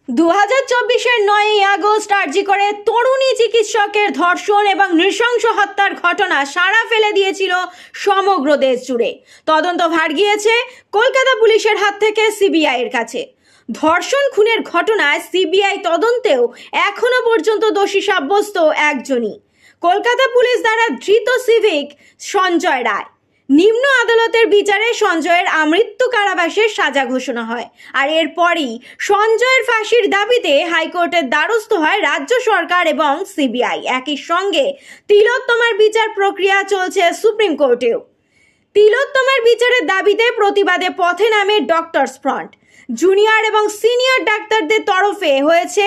2024-এর 9ই August আরজি করে তরুণী চিকিৎসকের ধর্ষণ এবং নৃশংস হত্যার ঘটনা সাড়া ফেলে দিয়েছিল সমগ্র দেশ জুড়ে। তদন্ত ভার গিয়েছে কলকাতা পুলিশের হাত থেকে সিবিআই এর কাছে। ধর্ষণ খুনের ঘটনায় সিবিআই তদন্তেও এখনো পর্যন্ত দোষী সাব্যস্ত একজনই, কলকাতা পুলিশ দ্বারা ধৃত সিভিক সঞ্জয় রায়। নিম্ন আদালতের বিচারে সঞ্জয়ের আমৃত্যু কারাবাসের সাজা ঘোষণা হয়, আর এরপরই সঞ্জয়ের ফাঁসির দাবিতে হাইকোর্টের দ্বারস্থ হয় রাজ্য সরকার এবং সিবিআই। একই সঙ্গে তিলোত্তমার বিচার প্রক্রিয়া চলছে সুপ্রিম কোর্টেও। তিলোত্তমার বিচারের দাবিতে প্রতিবাদে পথে নামে ডক্টরস ফ্রন্ট। জুনিয়র এবং সিনিয়র ডাক্তারদের তরফে হয়েছে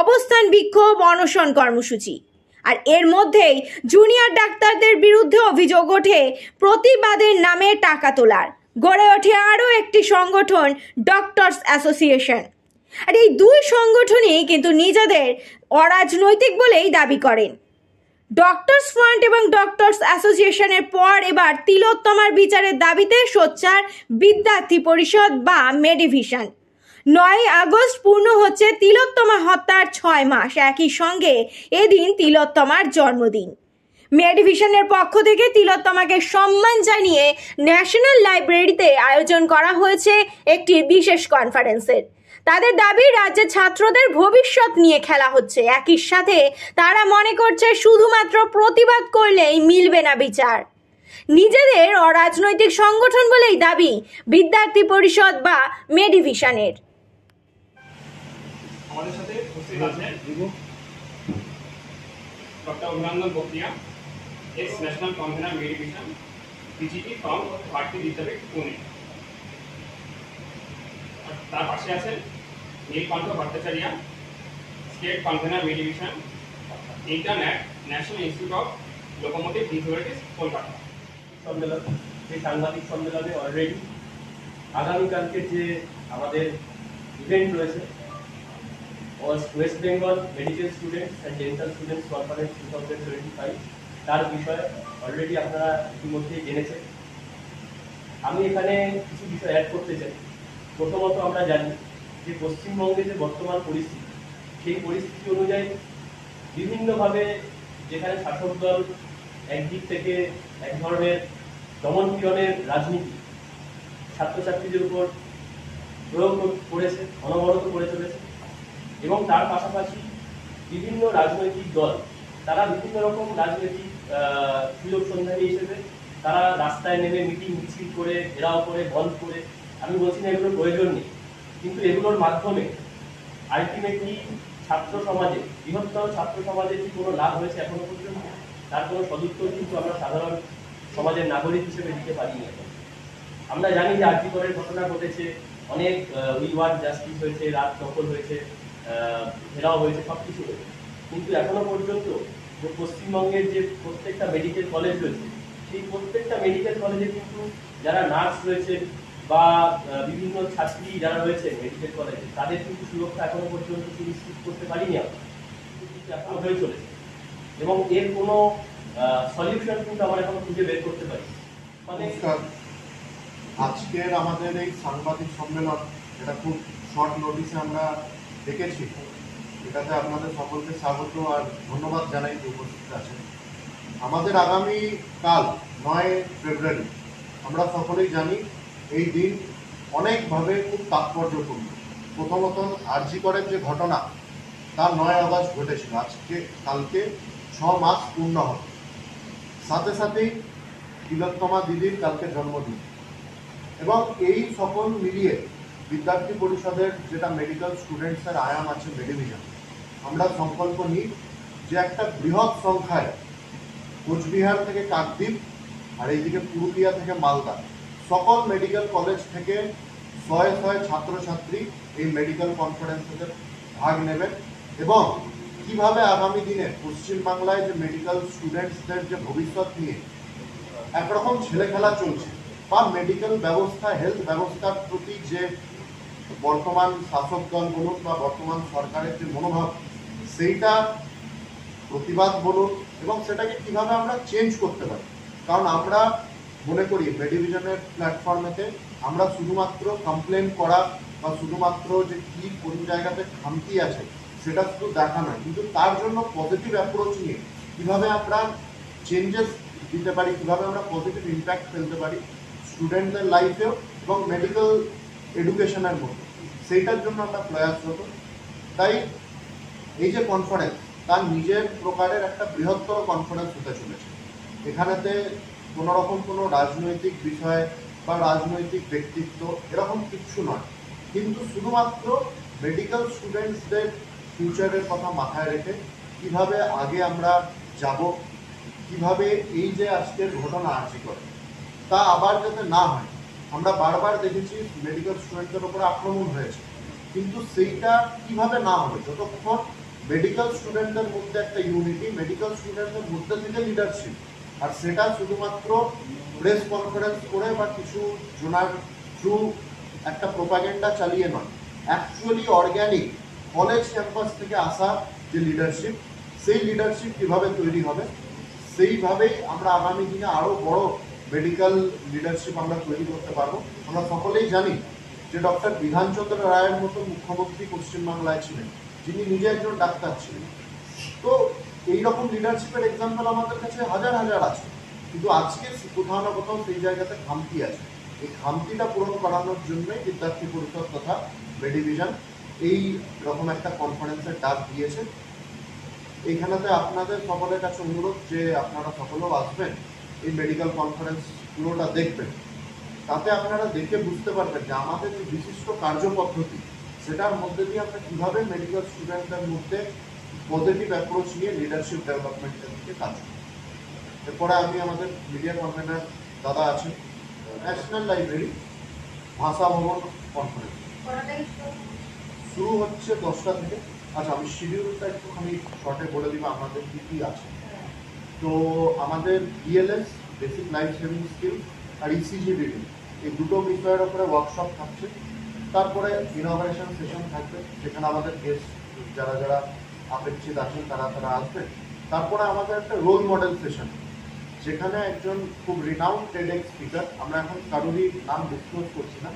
অবস্থান বিক্ষোভ অনশন কর্মসূচি। আর এর মধ্যেই জুনিয়র ডাক্তারদের বিরুদ্ধে অভিযোগ ওঠে প্রতিবাদের নামে টাকা তোলার। গড়ে ওঠে আরও একটি সংগঠন, ডক্টরস অ্যাসোসিয়েশন। আর এই দুই সংগঠনই কিন্তু নিজেদের অরাজনৈতিক বলেই দাবি করেন। ডক্টরস ফ্রন্ট এবং ডক্টরস অ্যাসোসিয়েশনের পর এবার তিলোত্তমার বিচারের দাবিতে সোচ্চার বিদ্যার্থী পরিষদ বা মেডিভিশন। 9ই আগস্ট পূর্ণ হচ্ছে তিলোত্তমা হত্যার 6 মাস। একই সঙ্গে এদিন তিলোত্তমার জন্মদিন। মেডিভিশনের পক্ষ থেকে তিলোত্তমাকে সম্মান জানিয়ে ন্যাশনাল লাইব্রেরিতে আয়োজন করা হয়েছে একটি বিশেষ কনফারেন্সের। তাদের দাবি রাজ্যের ছাত্রদের ভবিষ্যৎ নিয়ে খেলা হচ্ছে। একই সাথে তারা মনে করছে শুধুমাত্র প্রতিবাদ করলেই মিলবে না বিচার। নিজেদের অরাজনৈতিক সংগঠন বলেই দাবি বিদ্যার্থী পরিষদ বা মেডিভিশনের। আমাদের সাথে উপস্থিত আছেন doctor Abhinandan Bakaria, ex national convener Medivision, PGT from Bharati Vidyapeeth, Pune. তার পাশে আছেন Nilkantha Bhattacharya, state convener Medivision, intern at national institute of locomotive insecurities, Kolkata. সম্মেলন, এই সাংবাদিক সম্মেলনে অলরেডি আগামীকালকে যে আমাদের ইভেন্ট রয়েছে, West Bengal medical students and dental students conference 2025, তার বিষয়ে অলরেডি আপনারা ইতিমধ্যেই জেনেছেন। আমি এখানে কিছু বিষয় অ্যাড করতে চাই। প্রথমত আমরা জানি যে পশ্চিমবঙ্গে যে বর্তমান পরিস্থিতি, সেই পরিস্থিতি অনুযায়ী বিভিন্নভাবে যেখানে শাসক দল একদিক থেকে এক ধরনের দমনপীড়নের রাজনীতি ছাত্রছাত্রীদের উপর প্রয়োগ করেছে, অনবরত করে চলেছে, এবং তার পাশাপাশি বিভিন্ন রাজনৈতিক দল তারা বিভিন্ন রকম রাজনৈতিক সুযোগ সন্ধানী হিসেবে তারা রাস্তায় নেমে মিটিং মিছিল করে, ঘেরাও করে, বন্ধ করে, আমি বলছি না এগুলোর প্রয়োজন নেই, কিন্তু এগুলোর মাধ্যমে আলটিমেটলি ছাত্র সমাজে, বৃহত্তর ছাত্র সমাজের কি কোনো লাভ হয়েছে এখনো পর্যন্ত? তার কোনো সদুত্তর কিন্তু আমরা সাধারণ সমাজের নাগরিক হিসেবে দিতে পারিনি। আমরা জানি যে আরজি করের ঘটনা ঘটেছে, অনেক উই ওয়ান্ট জাস্টিস হয়েছে, রাত দখল হয়েছে, ঘেরাও হয়েছে, সবকিছু হয়েছে, কিন্তু এখনো পর্যন্ত পশ্চিমবঙ্গের যে প্রত্যেকটা মেডিকেল কলেজ রয়েছে, সেই প্রত্যেকটা মেডিকেল কলেজে কিন্তু যারা নার্স রয়েছে বা বিভিন্ন ছাত্রী যারা রয়েছে মেডিকেল কলেজে, তাদের কিন্তু সুরক্ষা এখনো পর্যন্ত সুনিশ্চিত করতে পারিনি আমরা, কিন্তু এখনো হয়ে চলেছে, এবং এর কোনো সলিউশন কিন্তু আমরা এখনো খুঁজে বের করতে পারি। মানে আজকের আমাদের এই সাংবাদিক সম্মেলন, এটা খুব শর্ট নোটিসে আমরা দেখেছি, এটাতে আপনাদের সকলকে স্বাগত আর ধন্যবাদ জানাই যে উপস্থিত আছেন। আমাদের আগামী কাল 9 ফেব্রুয়ারি, আমরা সকলেই জানি এই দিন অনেকভাবে খুব তাৎপর্যপূর্ণ। প্রথমত আরজি করের যে ঘটনা, তার 9 আগস্ট ঘটেছিল, কালকে 6 মাস পূর্ণ হবে। সাথে সাথেই তিলোত্তমা দিদির কালকে জন্মদিন, এবং এই সকল মিলিয়ে বিদ্যার্থী পরিষদের যেটা মেডিকেল স্টুডেন্টসের আয়াম আছে মেডিভিশন, আমরা সংকল্প নিই যে একটা বৃহৎ সংখ্যায় কোচবিহার থেকে কাকদ্বীপ আর এইদিকে পুরুলিয়া থেকে মালদা, সকল মেডিকেল কলেজ থেকে 100 ছাত্রছাত্রী এই মেডিকেল কনফারেন্সে ভাগ নেবেন, এবং কিভাবে আগামী দিনে পশ্চিমবাংলায় যে মেডিকেল স্টুডেন্টসদের যে ভবিষ্যৎ নিয়ে একরকম ছেলে খেলা চলছে, বা মেডিকেল ব্যবস্থা, হেলথ ব্যবস্থার প্রতি যে বর্তমান শাসক দল বলুন বা বর্তমান সরকারের যে মনোভাব, সেইটা প্রতিবাদ বলুন, এবং সেটাকে কিভাবে আমরা চেঞ্জ করতে পারি। কারণ আমরা মনে করি মেডিভিশনের প্ল্যাটফর্মেতে আমরা শুধুমাত্র কমপ্লেন করা বা শুধুমাত্র যে কি কোন জায়গাতে খামতি আছে সেটা শুধু দেখা নয়, কিন্তু তার জন্য পজিটিভ অ্যাপ্রোচ নিয়ে কীভাবে আমরা চেঞ্জেস দিতে পারি, কীভাবে আমরা পজিটিভ ইম্প্যাক্ট ফেলতে পারি স্টুডেন্টদের লাইফেও এবং মেডিকেল এডুকেশনের মধ্যে, সেইটার জন্য আমরা প্রয়াসরত। তাই এই যে কনফারেন্স তার নিজের প্রকারের একটা বৃহত্তর কনফারেন্স হতে চলেছে। এখানেতে কোনো রকম কোনো রাজনৈতিক বিষয় বা রাজনৈতিক ব্যক্তিত্ব এরকম কিচ্ছু নয়, কিন্তু শুধুমাত্র মেডিকেল স্টুডেন্টসদের ফিউচারের কথা মাথায় রেখে কিভাবে আগে আমরা যাব, কিভাবে এই যে আজকের ঘটনা আরজি করে তা আবার যাতে না হয়। আমরা বারবার দেখেছি মেডিকেল স্টুডেন্টদের উপরে আক্রমণ হয়েছে, কিন্তু সেইটা কিভাবে না হবে যতক্ষণ মেডিকেল স্টুডেন্টদের মধ্যে একটা ইউনিটি, মেডিকেল স্টুডেন্টদের মধ্যে থেকে লিডারশিপ, আর সেটা শুধুমাত্র প্রেস কনফারেন্স করে বা কিছু জোনার থ্রু একটা প্রোপাগেন্ডা চালিয়ে নয়, অ্যাকচুয়ালি অর্গ্যানিক কলেজ ক্যাম্পাস থেকে আসা যে লিডারশিপ, সেই লিডারশিপ কীভাবে তৈরি হবে, সেইভাবেই আমরা আগামী দিনে আরও বড় মেডিকেল লিডারশিপ আমরা তৈরি করতে পারবো। আমরা সকলেই জানি যে ডক্টর বিধানচন্দ্র রায়ের মতো মুখ্যমন্ত্রী পশ্চিমবাংলায় ছিলেন, যিনি নিজে একজন ডাক্তার ছিলেন। তো এইরকম লিডারশিপের এক্সাম্পল আমাদের কাছে হাজার হাজার আছে, কিন্তু আজকে কোথাও না কোথাও সেই জায়গাতে খামতি আছে। এই খামতিটা পূরণ করানোর জন্যই বিদ্যার্থী পরিষদ তথা মেডিভিশন এই রকম একটা কনফারেন্সের ডাক দিয়েছে। এইখানেতে আপনাদের সকলের কাছে অনুরোধ যে আপনারা সকলেও আসবেন, এই মেডিকেল কনফারেন্স পুরোটা দেখবেন। তাতে আপনারা দেখে বুঝতে পারবেন যে আমাদের যে বিশিষ্ট কার্যপদ্ধতি সেটার মধ্যে দিয়ে আমরা কীভাবে মেডিকেল স্টুডেন্টদের মধ্যে পজিটিভ অ্যাপ্রোচ নিয়ে লিডারশিপ ডেভেলপমেন্টের দিকে কাজ করি। এরপরে আমি আমাদের মিডিয়া কনভেনার দাদা আছেন, ন্যাশনাল লাইব্রেরি ভাষা ভবন কনফারেন্স শুরু হচ্ছে 10টা থেকে। আচ্ছা, আমি শিডিউলটা একটুখানি শর্টে বলে দিব আমাদের কী কী আছে। তো আমাদের BLS basic life saving skill আর ইসিজি রিডিং এই দুটো বিষয়ের উপরে ওয়ার্কশপ থাকছে। তারপরে ইনঅগারেশন সেশন থাকবে, যেখানে আমাদের গেস্ট যারা যারা আপেক্ষিত আছেন তারা আসবেন। তারপরে আমাদের একটা রোল মডেল সেশন, যেখানে একজন খুব রিনাউন্ড টেডেক্স স্পিকার, আমরা এখন কারোরই নাম ডিসক্লোজ করছি না,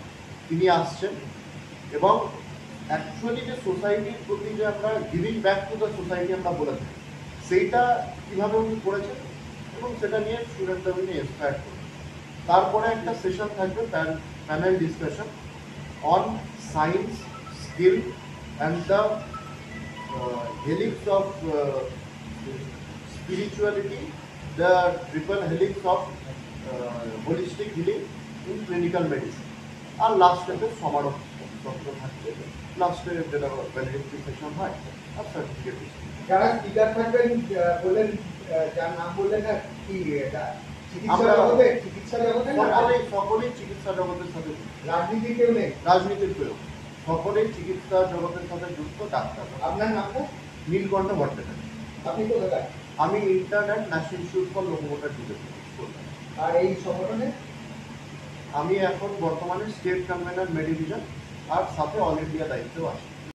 তিনি আসছেন এবং অ্যাকচুয়ালি যে সোসাইটির প্রতি যে আমরা giving back to the society আমরা বলে থাকি, সেইটা কীভাবে উনি করেছেন এবং সেটা নিয়ে স্টুডেন্টরা উনি ইন্সপায়ার করবেন। তারপরে একটা সেশন থাকবে panel discussion on science, skill and the helix of spirituality, the triple helix of holistic healing in clinical medicine. আর লাস্টেতে সমারোহ সত্র থাকবে, লাস্টে যেটা ভ্যালিডিটি সেশন হয় আর সার্টিফিকেট। যারা স্পিকার থাকবেন বললেন, যার নাম বললেন না কি এটা চিকিৎসা জগতে সকলেই চিকিৎসা জগতের সাথে, রাজনীতি কেউ নেই, রাজনীতির কেউ, সকলেই চিকিৎসা জগতের সাথে যুক্ত ডাক্তার। আপনার নামটা? নীলকণ্ঠ ভট্টাচার্য। আপনি কোথায়? আমি internet national institute for locomotor disease. আর এই সংগঠনে আমি এখন বর্তমানে স্টেট কনভেনার মেডিভিশন আর সাথে অল ইন্ডিয়া দায়িত্বেও আছি।